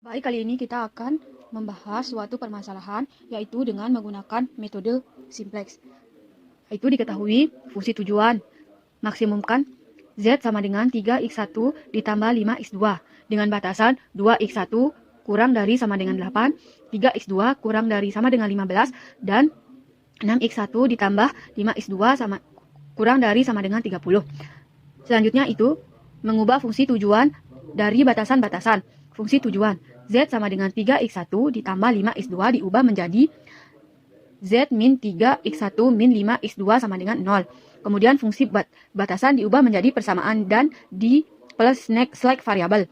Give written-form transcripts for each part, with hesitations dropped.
Baik, kali ini kita akan membahas suatu permasalahan yaitu dengan menggunakan metode simplex. Itu diketahui fungsi tujuan. Maksimumkan Z sama dengan 3x1 ditambah 5x2 dengan batasan 2x1 kurang dari sama dengan 8, 3x2 kurang dari sama dengan 15, dan 6x1 ditambah 5x2 sama kurang dari sama dengan 30. Selanjutnya itu mengubah fungsi tujuan dari batasan-batasan. Fungsi tujuan Z sama dengan 3x1 ditambah 5x2 diubah menjadi Z min 3x1 min 5x2 sama dengan 0. Kemudian fungsi batasan diubah menjadi persamaan dan di plus slack variabel.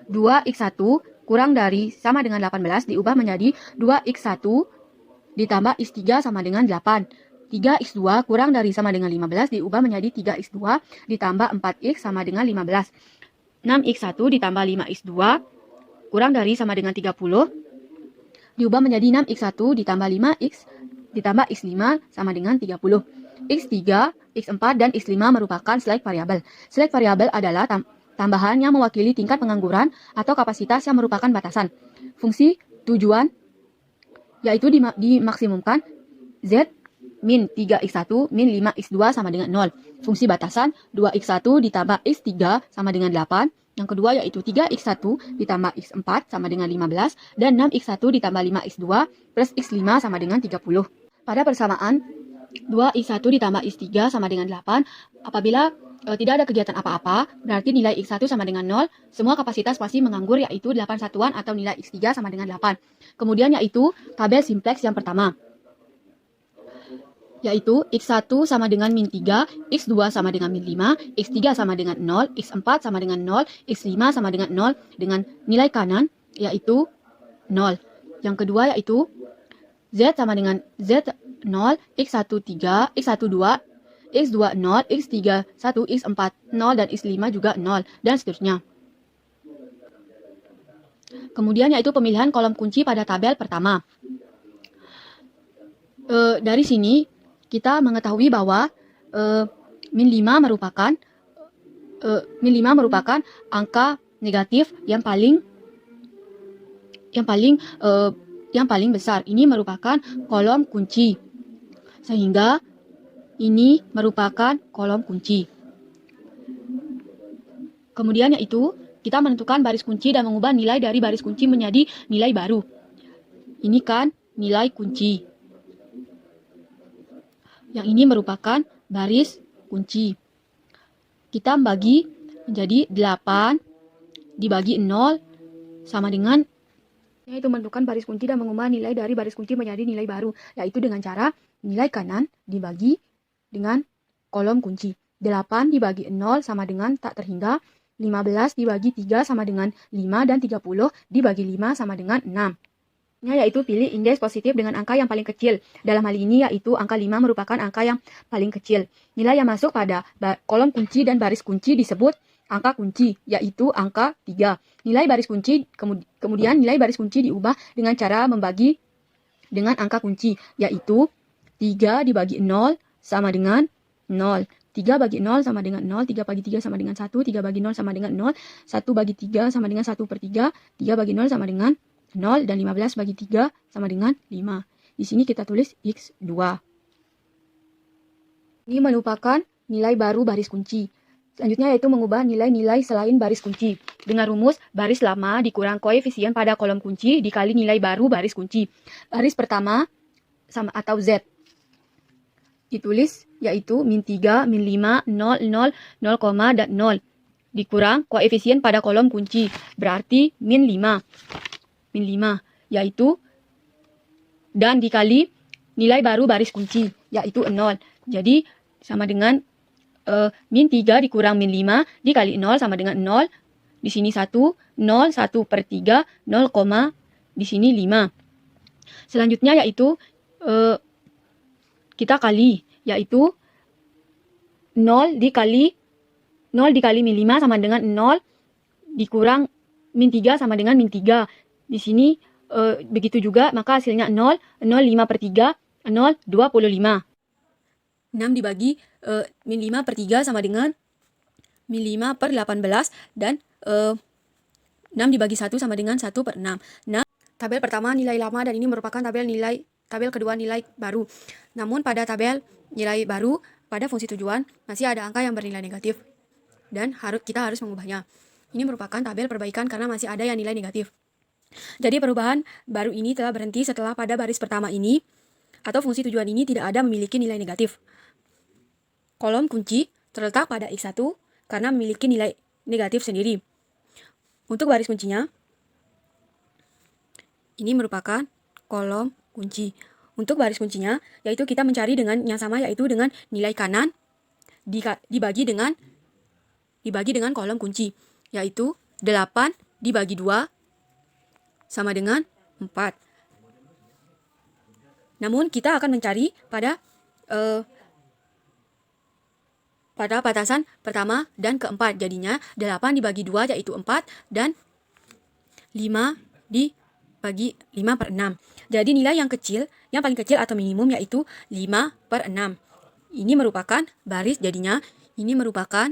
2x1 kurang dari sama dengan 18 diubah menjadi 2x1 ditambah x3 sama dengan 8. 3x2 kurang dari sama dengan 15 diubah menjadi 3x2 ditambah 4x sama dengan 15. 6x1 ditambah 5x2 kurang dari sama dengan 30 diubah menjadi 6x1 ditambah 5x ditambah x5 sama dengan 30. x3, x4, dan x5 merupakan slack variabel. Slack variabel adalah tambahan yang mewakili tingkat pengangguran atau kapasitas yang merupakan batasan. Fungsi tujuan yaitu dimaksimumkan Z min 3x1 min 5x2 sama dengan 0. Fungsi batasan 2x1 ditambah x3 sama dengan 8. Yang kedua yaitu 3x1 ditambah x4 sama dengan 15 dan 6x1 ditambah 5x2 plus x5 sama dengan 30. Pada persamaan 2x1 ditambah x3 sama dengan 8, apabila tidak ada kegiatan apa-apa, berarti nilai x1 sama dengan 0, semua kapasitas pasti menganggur yaitu 8 satuan atau nilai x3 sama dengan 8. Kemudian yaitu tabel simplex yang pertama, yaitu x1 sama dengan min 3, x2 sama dengan min 5, x3 sama dengan 0, x4 sama dengan 0, x5 sama dengan 0 dengan nilai kanan yaitu 0. Yang kedua yaitu z sama dengan z 0, x1 3, x1 2, x2 0, x3 1, x4 0, dan x5 juga 0, dan seterusnya. Kemudian yaitu pemilihan kolom kunci pada tabel pertama. Dari sini kita mengetahui bahwa min 5 merupakan angka negatif yang paling besar. Ini merupakan kolom kunci. Sehingga ini merupakan kolom kunci. Kemudian yaitu kita menentukan baris kunci dan mengubah nilai dari baris kunci menjadi nilai baru. Ini kan nilai kunci. Yang ini merupakan baris kunci. Kita bagi menjadi 8 dibagi 0 sama dengan, yaitu menentukan baris kunci dan mengubah nilai dari baris kunci menjadi nilai baru, yaitu dengan cara nilai kanan dibagi dengan kolom kunci. 8 dibagi 0 sama dengan tak terhingga, 15 dibagi 3 sama dengan 5, dan 30 dibagi 5 sama dengan 6. Yaitu pilih indeks positif dengan angka yang paling kecil. Dalam hal ini yaitu angka 5 merupakan angka yang paling kecil. Nilai yang masuk pada kolom kunci dan baris kunci disebut angka kunci, yaitu angka 3. Nilai baris kunci, kemudian nilai baris kunci diubah dengan cara membagi dengan angka kunci, yaitu 3 dibagi 0 sama dengan 0. 3 bagi 0 sama dengan 0, 3 bagi 3 sama dengan 1, 3 bagi 0 sama dengan 0, 1 bagi 3 sama dengan 1 per 3, 3 bagi 0 sama dengan 0, dan 15 bagi 3 sama dengan 5. Di sini kita tulis x2. Ini merupakan nilai baru baris kunci. Selanjutnya yaitu mengubah nilai-nilai selain baris kunci. Dengan rumus baris lama dikurang koefisien pada kolom kunci dikali nilai baru baris kunci. Baris pertama sama atau Z ditulis yaitu min 3, min 5, 0, 0, 0, dan 0. Dikurang koefisien pada kolom kunci. Berarti min 5. Min 5 yaitu dan dikali nilai baru baris kunci yaitu 0. Jadi sama dengan min 3 dikurang min 5 dikali 0 sama dengan 0. Di sini 1, 0, 1 per 3, 0, di sini 5. Selanjutnya yaitu kita kali, yaitu 0 dikali min 5 sama dengan 0 dikurang min 3 sama dengan min 3. Di sini begitu juga, maka hasilnya 0, 0, 5 per 3, 0, 25. 6 dibagi min 5 per 3 sama dengan min 5 per 18, dan 6 dibagi 1 sama dengan 1 per 6. Nah, tabel pertama nilai lama dan ini merupakan tabel kedua nilai baru. Namun pada tabel nilai baru, pada fungsi tujuan masih ada angka yang bernilai negatif dan kita harus mengubahnya. Ini merupakan tabel perbaikan karena masih ada yang nilai negatif. Jadi perubahan baru ini telah berhenti setelah pada baris pertama ini atau fungsi tujuan ini tidak ada memiliki nilai negatif. Kolom kunci terletak pada X1 karena memiliki nilai negatif sendiri. Untuk baris kuncinya, ini merupakan kolom kunci. Untuk baris kuncinya, yaitu kita mencari dengan yang sama, yaitu dengan nilai kanan dibagi dengan kolom kunci, yaitu 8 dibagi 2 sama dengan 4. Namun kita akan mencari pada batasan pertama dan keempat. Jadinya 8 dibagi 2 yaitu 4 dan 5 dibagi 5 per 6. Jadi nilai yang paling kecil atau minimum yaitu 5 per 6. Ini merupakan baris, jadinya ini merupakan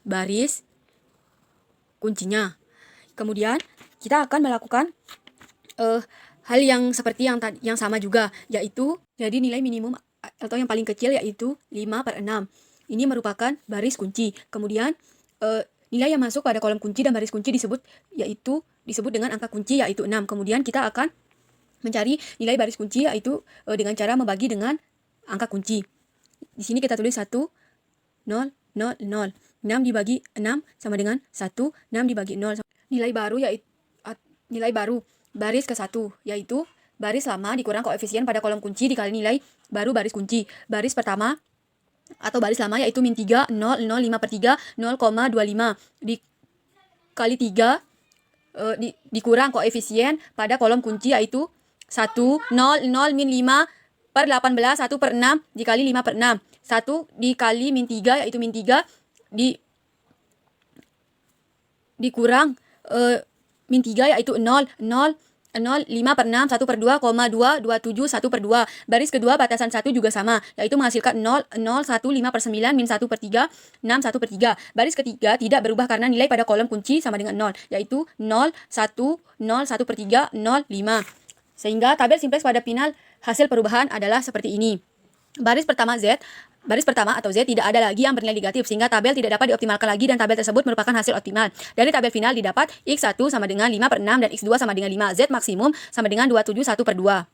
baris kuncinya. Kemudian kita akan melakukan hal yang seperti yang sama juga, yaitu jadi nilai minimum atau yang paling kecil yaitu 5 per 6. Ini merupakan baris kunci. Kemudian nilai yang masuk pada kolom kunci dan baris kunci disebut dengan angka kunci yaitu 6. Kemudian kita akan mencari nilai baris kunci yaitu dengan cara membagi dengan angka kunci. Di sini kita tulis 1, 0, 0, 0. 6 dibagi 6 sama dengan 1, 6 dibagi 0. Nilai baru baris ke-1 yaitu baris lama dikurang koefisien pada kolom kunci dikali nilai baru baris kunci. Baris pertama atau baris lama yaitu min 3, 0, 0, 5 per 3, 0,25 dikali 3 dikurang koefisien pada kolom kunci yaitu 1, 0, 0, min 5 per 18, 1 per 6 dikali 5 per 6. 1 dikali min 3 yaitu min 3 dikurang min 3 yaitu 0, 0, 0, 5 per 6, 1 per 2, 2, 27, 1 per 2. Baris kedua batasan 1 juga sama, yaitu menghasilkan 0, 0, 1, 5 per 9, min 1 per 3, 6, 1 per 3. Baris ketiga tidak berubah karena nilai pada kolom kunci sama dengan 0, yaitu 0, 1, 0, 1 per 3, 0, 5. Sehingga tabel simplex pada final hasil perubahan adalah seperti ini. Baris pertama atau Z tidak ada lagi yang bernilai negatif sehingga tabel tidak dapat dioptimalkan lagi dan tabel tersebut merupakan hasil optimal. Dari tabel final didapat X1 sama dengan 5 per 6 dan X2 sama dengan 5. Z maksimum sama dengan 27 1 per 2.